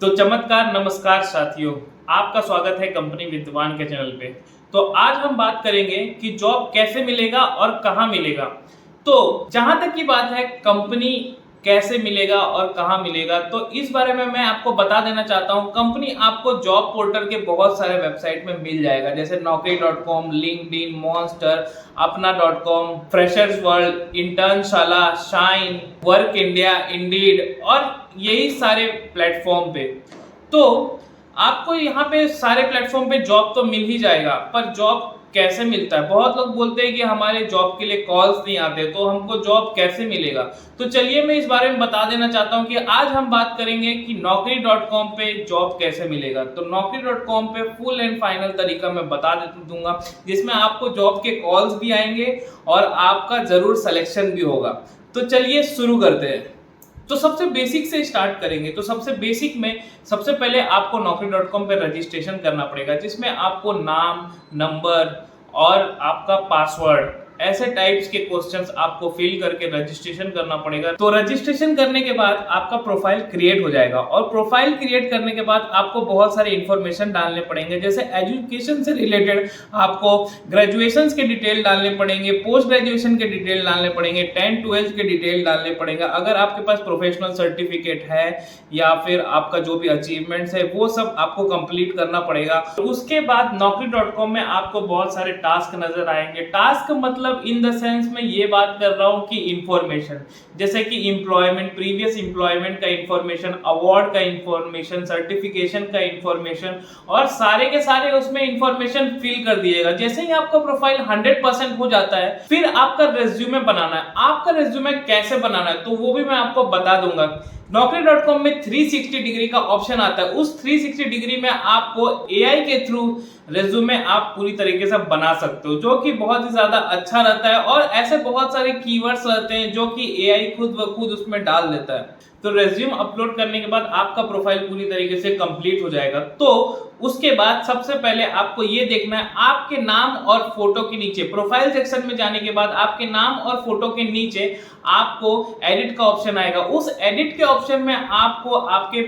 तो चमत्कार नमस्कार साथियों, आपका स्वागत है कंपनी विद्वान के चैनल पे। तो आज हम बात करेंगे कि जॉब कैसे मिलेगा और कहाँ मिलेगा। तो जहां तक की बात है कंपनी कैसे मिलेगा और कहाँ मिलेगा, तो इस बारे में मैं आपको बता देना चाहता हूँ। कंपनी आपको जॉब पोर्टल के बहुत सारे वेबसाइट में मिल जाएगा, जैसे naukri.com, लिंक्डइन, मॉन्स्टर, अपना.com, Freshers World, Internshala, Shine, Work India, Indeed और यही सारे प्लेटफॉर्म पे। तो आपको यहाँ पे सारे प्लेटफॉर्म पे जॉब तो मिल ही जाएगा, पर जॉब कैसे मिलता है? बहुत लोग बोलते हैं कि हमारे जॉब के लिए कॉल्स नहीं आते, तो हमको जॉब कैसे मिलेगा? तो चलिए मैं इस बारे में बता देना चाहता हूँ कि आज हम बात करेंगे कि naukri.com पे जॉब कैसे मिलेगा। तो naukri.com पे फुल एंड फाइनल तरीका मैं बता दूंगा, जिसमें आपको जॉब के कॉल्स भी आएंगे और आपका जरूर सिलेक्शन भी होगा। तो चलिए शुरू करते हैं। तो सबसे बेसिक से स्टार्ट करेंगे। तो सबसे बेसिक में सबसे पहले आपको naukri.com पे रजिस्ट्रेशन करना पड़ेगा, जिसमें आपको नाम, नंबर और आपका पासवर्ड ऐसे टाइप्स के क्वेश्चंस आपको फिल करके रजिस्ट्रेशन करना पड़ेगा। तो रजिस्ट्रेशन करने के बाद आपका प्रोफाइल क्रिएट हो जाएगा और प्रोफाइल क्रिएट करने के बाद आपको बहुत सारे इंफॉर्मेशन डालने पड़ेंगे, जैसे एजुकेशन से रिलेटेड आपको ग्रेजुएशन के डिटेल डालने पड़ेंगे, पोस्ट ग्रेजुएशन के डिटेल डालने पड़ेंगे, 10-12 के डिटेल डालने पड़ेगा। अगर आपके पास प्रोफेशनल सर्टिफिकेट है या फिर आपका जो भी अचीवमेंट्स है वो सब आपको कंप्लीट करना पड़ेगा। तो उसके बाद naukri.com में आपको बहुत सारे टास्क नजर आएंगे। टास्क मतलब इन द सेंस में ये बात कर रहा हूं कि इंफॉर्मेशन, जैसे कि एम्प्लॉयमेंट, प्रीवियस एम्प्लॉयमेंट का इंफॉर्मेशन, अवार्ड का इंफॉर्मेशन, सर्टिफिकेशन का इंफॉर्मेशन और सारे के सारे उसमें इंफॉर्मेशन फिल कर दिएगा। जैसे ही आपका प्रोफाइल 100% हो जाता है, फिर आपका रेज्यूमे बनाना है। आपका रेज्यूमे कैसे बनाना है तो वो भी मैं आपको बता दूंगा। naukri.com में 360 डिग्री का ऑप्शन आता है। उस 360 डिग्री में आपको एआई के थ्रू रेज्यूमे आप पूरी तरीके से बना सकते हो, जो कि बहुत ही ज्यादा अच्छा रहता है। और ऐसे बहुत सारे कीवर्ड्स रहते हैं जो कि एआई खुद ब खुद उसमें डाल देता है। तो रेज्यूम अपलोड करने के बाद आपका प्रोफाइल पूरी तरीके से कंप्लीट हो जाएगा। तो उसके बाद सबसे पहले आपको ये देखना है, आपके नाम और फोटो के नीचे, प्रोफाइल सेक्शन में जाने के बाद आपके नाम और फोटो के नीचे आपको एडिट का ऑप्शन आएगा। उस एडिट के ऑप्शन में आपको आपके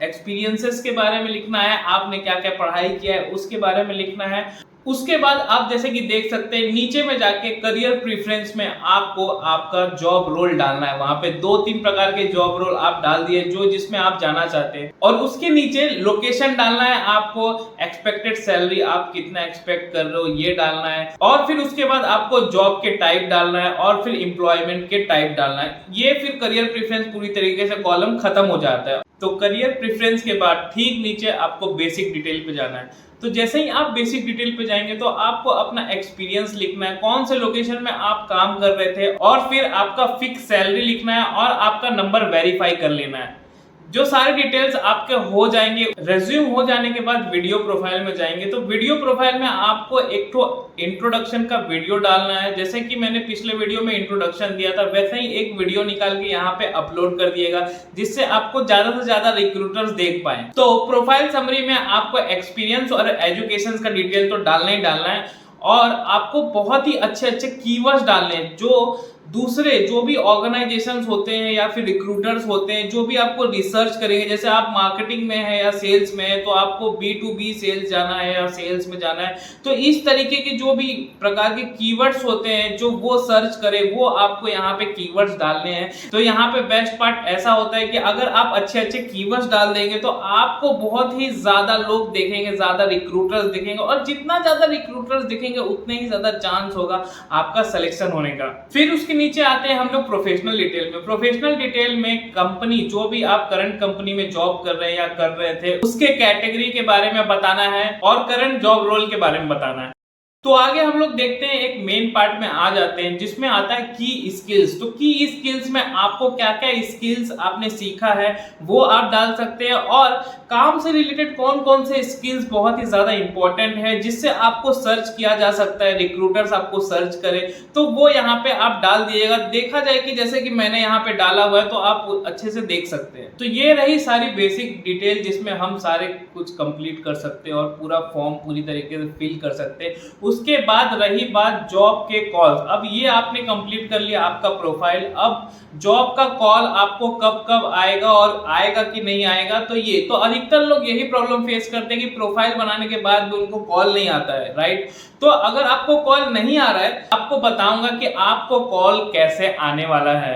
एक्सपीरियंसेस के बारे में लिखना है, आपने क्या क्या पढ़ाई किया है उसके बारे में लिखना है। उसके बाद आप जैसे कि देख सकते हैं नीचे में जाके करियर प्रेफरेंस में आपको आपका जॉब रोल डालना है। वहां पे 2-3 प्रकार के जॉब रोल आप डाल दिए जो जिसमें आप जाना चाहते हैं, और उसके नीचे लोकेशन डालना है आपको, एक्सपेक्टेड सैलरी आप कितना एक्सपेक्ट कर रहे हो ये डालना है, और फिर उसके बाद आपको जॉब के टाइप डालना है और फिर एम्प्लॉयमेंट के टाइप डालना है। ये फिर करियर प्रेफरेंस पूरी तरीके से कॉलम खत्म हो जाता है। तो करियर प्रेफरेंस के बाद ठीक नीचे आपको बेसिक डिटेल पे जाना है। तो जैसे ही आप बेसिक डिटेल पे जाएंगे तो आपको अपना एक्सपीरियंस लिखना है, कौन से लोकेशन में आप काम कर रहे थे, और फिर आपका फिक्स सैलरी लिखना है और आपका नंबर वेरीफाई कर लेना है। जो सारे डिटेल्स आपके हो जाएंगे, रेज्यूम हो जाने के बाद वीडियो प्रोफाइल में जाएंगे। तो वीडियो प्रोफाइल में आपको एक तो इंट्रोडक्शन का वीडियो डालना है। जैसे कि मैंने पिछले वीडियो में इंट्रोडक्शन दिया था, वैसे ही एक वीडियो निकाल के यहाँ पे अपलोड कर दिएगा, जिससे आपको ज्यादा से ज्यादा रिक्रूटर्स देख पाए। तो प्रोफाइल समरी में आपको एक्सपीरियंस और एजुकेशन का डिटेल तो डालना ही डालना है, और आपको बहुत ही अच्छे अच्छे कीवर्ड्स डालने हैं जो दूसरे जो भी ऑर्गेनाइजेशंस होते हैं या फिर रिक्रूटर्स होते हैं जो भी आपको रिसर्च करेंगे। जैसे आप मार्केटिंग में है या सेल्स में है तो आपको B2B सेल्स जाना है या सेल्स में जाना है, तो इस तरीके के जो भी प्रकार के कीवर्ड्स होते हैं जो वो सर्च करे वो आपको यहाँ पे कीवर्ड्स डालने हैं। तो यहाँ पे बेस्ट पार्ट ऐसा होता है कि अगर आप अच्छे अच्छे कीवर्ड्स डाल देंगे तो आपको बहुत ही ज्यादा लोग देखेंगे, ज्यादा रिक्रूटर्स देखेंगे, और जितना ज्यादा रिक्रूटर्स देखेंगे उतने ही ज्यादा चांस होगा आपका सिलेक्शन होने का। फिर उसके नीचे आते हैं हम लोग प्रोफेशनल डिटेल में। प्रोफेशनल डिटेल में कंपनी, जो भी आप करंट कंपनी में जॉब कर रहे हैं या कर रहे थे, उसके कैटेगरी के बारे में बताना है और करंट जॉब रोल के बारे में बताना है। तो आगे हम लोग देखते हैं, एक मेन पार्ट में आ जाते हैं जिसमें आता है की स्किल्स। तो की स्किल्स में आपको क्या क्या स्किल्स आपने सीखा है वो आप डाल सकते हैं, और काम से रिलेटेड कौन कौन से स्किल्स बहुत ही ज्यादा इंपॉर्टेंट है जिससे आपको सर्च किया जा सकता है, रिक्रूटर्स आपको सर्च करें, तो वो यहाँ पे आप डाल दिएगा। देखा जाए कि जैसे कि मैंने यहाँ पे डाला हुआ है तो आप अच्छे से देख सकते हैं। तो ये रही सारी बेसिक डिटेल जिसमें हम सारे कुछ कंप्लीट कर सकते हैं और पूरा फॉर्म पूरी तरीके से फिल कर सकते हैं। उसके बाद रही बात जॉब के कॉल्स, अब ये आपने कंप्लीट कर लिया आपका प्रोफाइल, अब जॉब का कॉल आपको कब कब आएगा और आएगा कि नहीं आएगा। तो ये तो अधिकतर लोग यही प्रॉब्लम फेस करते हैं कि प्रोफाइल बनाने के बाद भी उनको कॉल नहीं आता है, राइट। तो अगर आपको कॉल नहीं आ रहा है, आपको बताऊंगा कि आपको कॉल कैसे आने वाला है।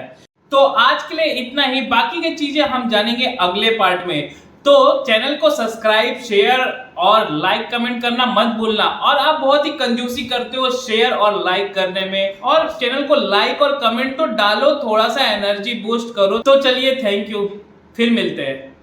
तो आज के लिए इतना ही, बाकी की चीजें हम जानेंगे अगले पार्ट में। तो चैनल को सब्सक्राइब, शेयर और लाइक कमेंट करना मत भूलना। और आप बहुत ही कंजूसी करते हो शेयर और लाइक करने में, और चैनल को लाइक और कमेंट तो डालो, थोड़ा सा एनर्जी बूस्ट करो। तो चलिए, थैंक यू, फिर मिलते हैं।